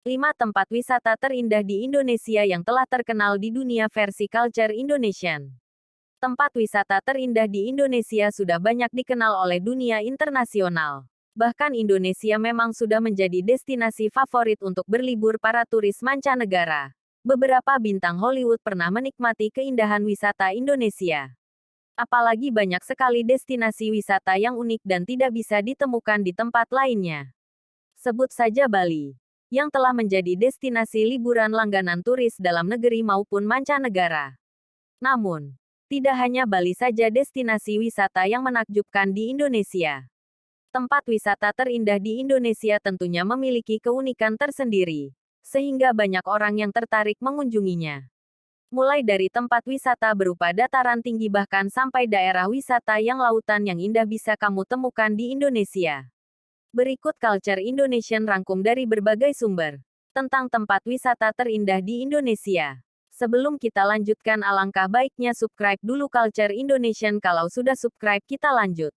5 tempat wisata terindah di Indonesia yang telah terkenal di dunia versi Culture Indonesian. Tempat wisata terindah di Indonesia sudah banyak dikenal oleh dunia internasional. Bahkan Indonesia memang sudah menjadi destinasi favorit untuk berlibur para turis mancanegara. Beberapa bintang Hollywood pernah menikmati keindahan wisata Indonesia. Apalagi banyak sekali destinasi wisata yang unik dan tidak bisa ditemukan di tempat lainnya. Sebut saja Bali, yang telah menjadi destinasi liburan langganan turis dalam negeri maupun mancanegara. Namun, tidak hanya Bali saja destinasi wisata yang menakjubkan di Indonesia. Tempat wisata terindah di Indonesia tentunya memiliki keunikan tersendiri, sehingga banyak orang yang tertarik mengunjunginya. Mulai dari tempat wisata berupa dataran tinggi bahkan sampai daerah wisata yang lautan yang indah bisa kamu temukan di Indonesia. Berikut Culture Indonesian rangkum dari berbagai sumber tentang tempat wisata terindah di Indonesia. Sebelum kita lanjutkan, alangkah baiknya subscribe dulu Culture Indonesian. Kalau sudah subscribe, kita lanjut.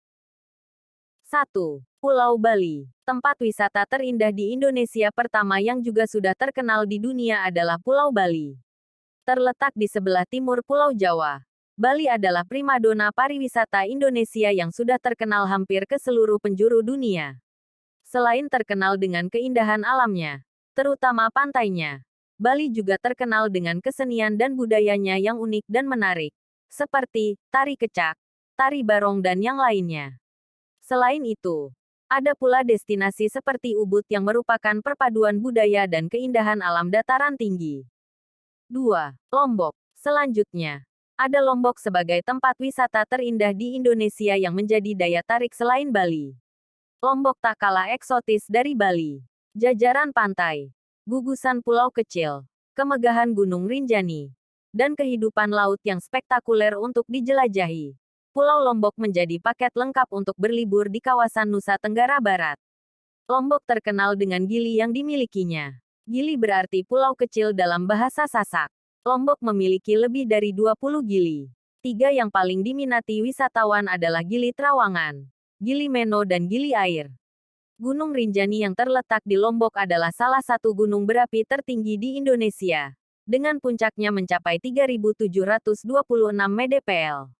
1. Pulau Bali. Tempat wisata terindah di Indonesia pertama yang juga sudah terkenal di dunia adalah Pulau Bali. Terletak di sebelah timur Pulau Jawa, Bali adalah primadona pariwisata Indonesia yang sudah terkenal hampir ke seluruh penjuru dunia. Selain terkenal dengan keindahan alamnya, terutama pantainya, Bali juga terkenal dengan kesenian dan budayanya yang unik dan menarik, seperti tari kecak, tari barong dan yang lainnya. Selain itu, ada pula destinasi seperti Ubud yang merupakan perpaduan budaya dan keindahan alam dataran tinggi. 2. Lombok. Selanjutnya, ada Lombok sebagai tempat wisata terindah di Indonesia yang menjadi daya tarik selain Bali. Lombok tak kalah eksotis dari Bali. Jajaran pantai, gugusan pulau kecil, kemegahan Gunung Rinjani, dan kehidupan laut yang spektakuler untuk dijelajahi. Pulau Lombok menjadi paket lengkap untuk berlibur di kawasan Nusa Tenggara Barat. Lombok terkenal dengan gili yang dimilikinya. Gili berarti pulau kecil dalam bahasa Sasak. Lombok memiliki lebih dari 20 gili. 3 yang paling diminati wisatawan adalah Gili Trawangan, Gili Meno dan Gili Air. Gunung Rinjani yang terletak di Lombok adalah salah satu gunung berapi tertinggi di Indonesia, dengan puncaknya mencapai 3.726 mdpl.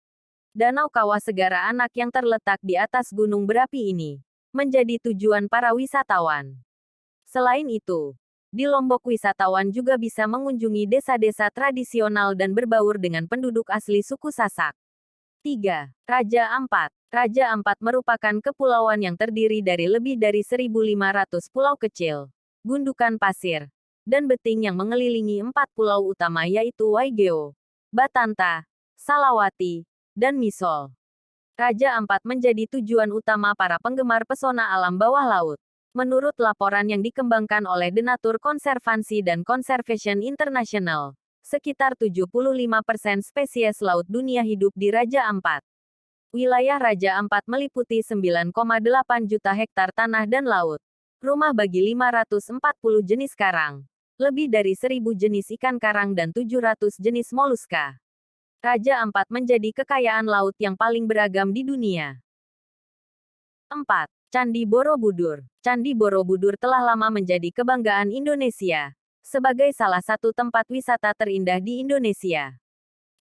Danau Kawah Segara Anak yang terletak di atas gunung berapi ini, menjadi tujuan para wisatawan. Selain itu, di Lombok wisatawan juga bisa mengunjungi desa-desa tradisional dan berbaur dengan penduduk asli suku Sasak. 3. Raja Ampat. Raja Ampat merupakan kepulauan yang terdiri dari lebih dari 1.500 pulau kecil, gundukan pasir, dan beting yang mengelilingi 4 pulau utama yaitu Waigeo, Batanta, Salawati, dan Misol. Raja Ampat menjadi tujuan utama para penggemar pesona alam bawah laut. Menurut laporan yang dikembangkan oleh Denatur Konservansi dan Conservation International, sekitar 75% spesies laut dunia hidup di Raja Ampat. Wilayah Raja Ampat meliputi 9,8 juta hektar tanah dan laut, rumah bagi 540 jenis karang, lebih dari 1.000 jenis ikan karang dan 700 jenis moluska. Raja Ampat menjadi kekayaan laut yang paling beragam di dunia. 4. Candi Borobudur. Candi Borobudur telah lama menjadi kebanggaan Indonesia, sebagai salah satu tempat wisata terindah di Indonesia.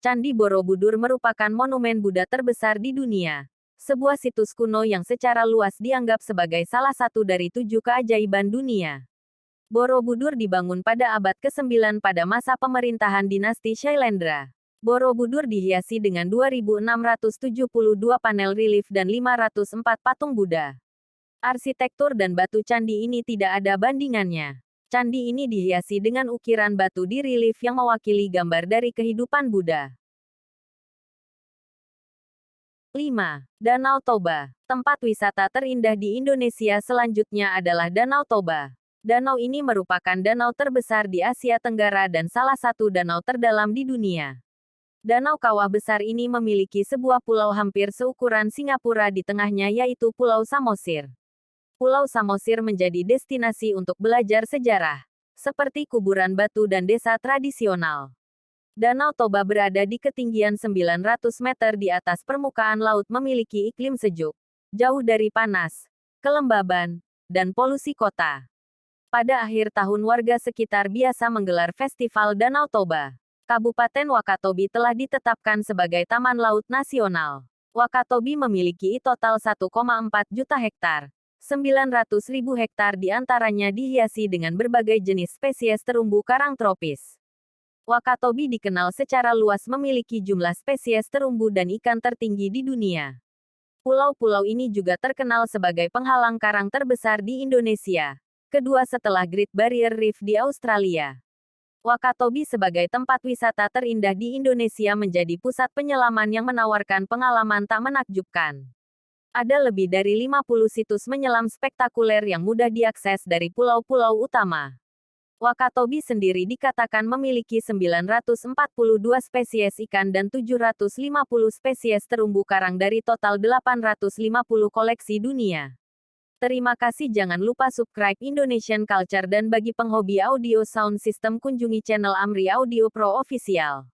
Candi Borobudur merupakan monumen Buddha terbesar di dunia. Sebuah situs kuno yang secara luas dianggap sebagai salah satu dari 7 keajaiban dunia. Borobudur dibangun pada abad ke-9 pada masa pemerintahan dinasti Shailendra. Borobudur dihiasi dengan 2.672 panel relief dan 504 patung Buddha. Arsitektur dan batu candi ini tidak ada bandingannya. Candi ini dihiasi dengan ukiran batu di relief yang mewakili gambar dari kehidupan Buddha. 5. Danau Toba. Tempat wisata terindah di Indonesia selanjutnya adalah Danau Toba. Danau ini merupakan danau terbesar di Asia Tenggara dan salah satu danau terdalam di dunia. Danau kawah besar ini memiliki sebuah pulau hampir seukuran Singapura di tengahnya yaitu Pulau Samosir. Pulau Samosir menjadi destinasi untuk belajar sejarah, seperti kuburan batu dan desa tradisional. Danau Toba berada di ketinggian 900 meter di atas permukaan laut, memiliki iklim sejuk, jauh dari panas, kelembaban, dan polusi kota. Pada akhir tahun warga sekitar biasa menggelar Festival Danau Toba. Kabupaten Wakatobi telah ditetapkan sebagai Taman Laut Nasional. Wakatobi memiliki total 1,4 juta hektar. 900.000 hektar diantaranya dihiasi dengan berbagai jenis spesies terumbu karang tropis. Wakatobi dikenal secara luas memiliki jumlah spesies terumbu dan ikan tertinggi di dunia. Pulau-pulau ini juga terkenal sebagai penghalang karang terbesar di Indonesia. Kedua setelah Great Barrier Reef di Australia. Wakatobi sebagai tempat wisata terindah di Indonesia menjadi pusat penyelaman yang menawarkan pengalaman tak menakjubkan. Ada lebih dari 50 situs menyelam spektakuler yang mudah diakses dari pulau-pulau utama. Wakatobi sendiri dikatakan memiliki 942 spesies ikan dan 750 spesies terumbu karang dari total 850 koleksi dunia. Terima kasih, jangan lupa subscribe Indonesian Culture dan bagi penghobi audio sound system kunjungi channel Amri Audio Pro Official.